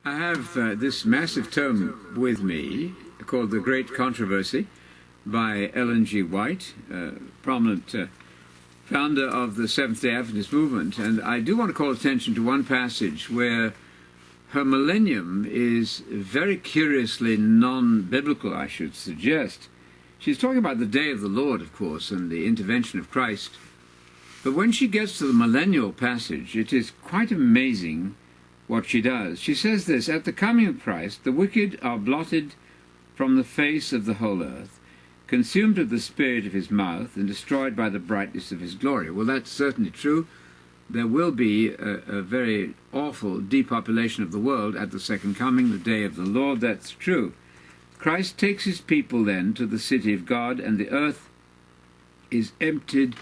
I have this massive tome with me called The Great Controversy by Ellen G. White, prominent founder of the Seventh-day Adventist movement. And I do want to call attention to one passage where her millennium is very curiously non-biblical, I should suggest. She's talking about the day of the Lord, of course, and the intervention of Christ. But when she gets to the millennial passage, it is quite amazing what she does. She says this: "At the coming of Christ, the wicked are blotted from the face of the whole earth, consumed of the spirit of his mouth, and destroyed by the brightness of his glory." Well, that's certainly true. There will be a very awful depopulation of the world at the second coming, the day of the Lord. That's true. Christ takes his people then to the city of God, and the earth is emptied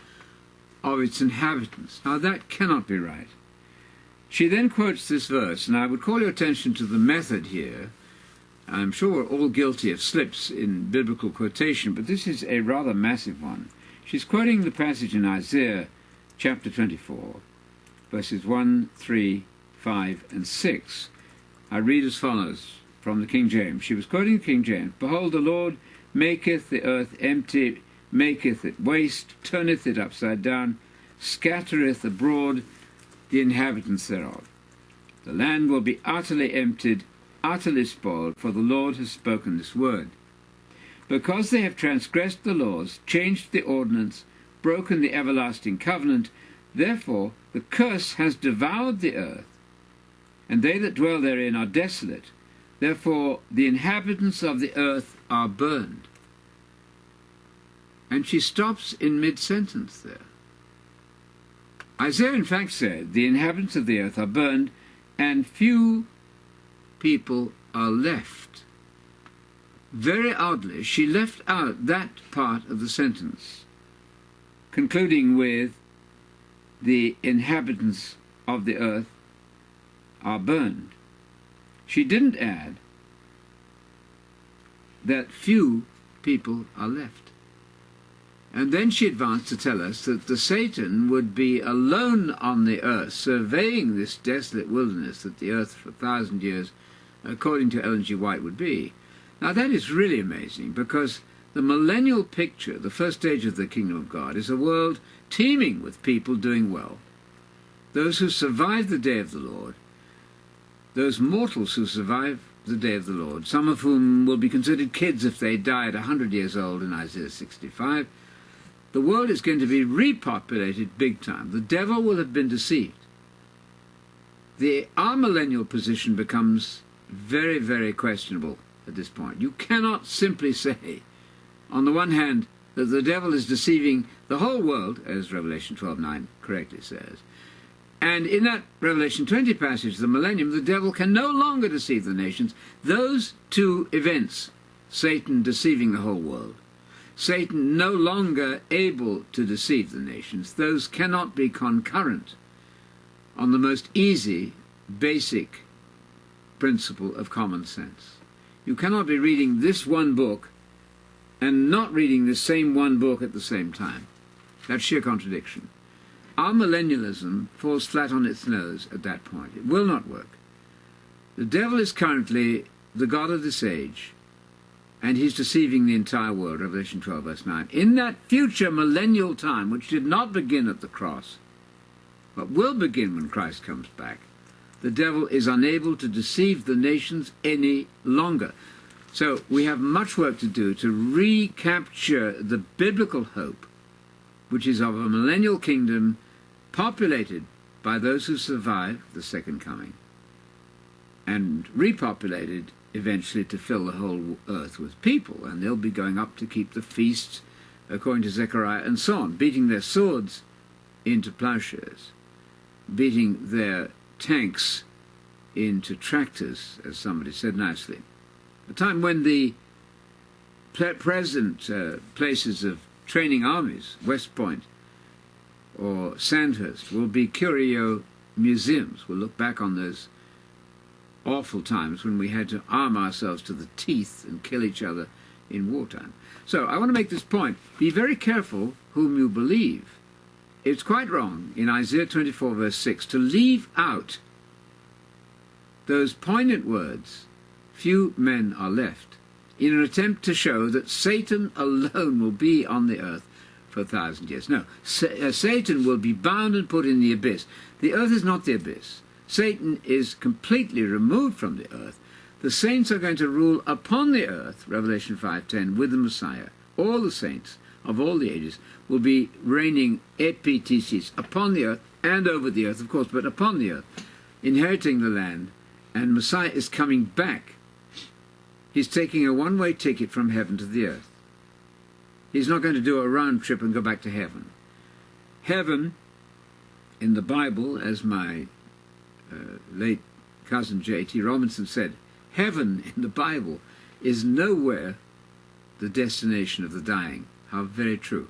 of its inhabitants. Now that cannot be right. She then quotes this verse, and I would call your attention to the method here. I'm sure we're all guilty of slips in biblical quotation, but this is a rather massive one. She's quoting the passage in Isaiah chapter 24, verses 1, 3, 5, and 6. I read as follows from the King James. She was quoting King James. "Behold, the Lord maketh the earth empty, maketh it waste, turneth it upside down, scattereth abroad the inhabitants thereof. The land will be utterly emptied, utterly spoiled, for the Lord has spoken this word. Because they have transgressed the laws, changed the ordinance, broken the everlasting covenant, therefore the curse has devoured the earth, and they that dwell therein are desolate. Therefore the inhabitants of the earth are burned." And she stops in mid-sentence there. Isaiah in fact said, "The inhabitants of the earth are burned, and few people are left." Very oddly, she left out that part of the sentence, concluding with, "The inhabitants of the earth are burned." She didn't add that few people are left. And then she advanced to tell us that the Satan would be alone on the earth, surveying this desolate wilderness that the earth for 1,000 years, according to Ellen G. White, would be. Now that is really amazing, because the millennial picture, the first stage of the kingdom of God, is a world teeming with people doing well. Those who survive the day of the Lord, those mortals who survive the day of the Lord, some of whom will be considered kids if they die at 100 years old in Isaiah 65, the world is going to be repopulated big time. The devil will have been deceived. The amillennial position becomes very, very questionable at this point. You cannot simply say, on the one hand, that the devil is deceiving the whole world, as Revelation 12:9 correctly says, and in that Revelation 20 passage, the millennium, the devil can no longer deceive the nations. Those two events, Satan deceiving the whole world, Satan no longer able to deceive the nations, those cannot be concurrent on the most easy, basic principle of common sense. You cannot be reading this one book and not reading the same one book at the same time. That's sheer contradiction. Our millennialism falls flat on its nose at that point. It will not work. The devil is currently the god of this age, and he's deceiving the entire world, Revelation 12, verse 9. In that future millennial time, which did not begin at the cross, but will begin when Christ comes back, the devil is unable to deceive the nations any longer. So we have much work to do to recapture the biblical hope, which is of a millennial kingdom populated by those who survive the second coming, and repopulated eventually to fill the whole earth with people, and they'll be going up to keep the feasts, according to Zechariah, and so on, beating their swords into plowshares, beating their tanks into tractors, as somebody said nicely. A time when the present places of training armies, West Point or Sandhurst, will be curio museums. We'll look back on those awful times when we had to arm ourselves to the teeth and kill each other in wartime. So I want to make this point. Be very careful whom you believe. It's quite wrong in Isaiah 24 verse 6 to leave out those poignant words, few men are left, in an attempt to show that Satan alone will be on the earth for 1,000 years. No, Satan will be bound and put in the abyss. The earth is not the abyss. Satan is completely removed from the earth. The saints are going to rule upon the earth, Revelation 5:10, with the Messiah. All the saints of all the ages will be reigning epitisis upon the earth and over the earth, of course, but upon the earth, inheriting the land, and Messiah is coming back. He's taking a one-way ticket from heaven to the earth. He's not going to do a round trip and go back to heaven. Heaven, in the Bible, as my late cousin J.T. Robinson said, heaven in the Bible is nowhere the destination of the dying. How very true.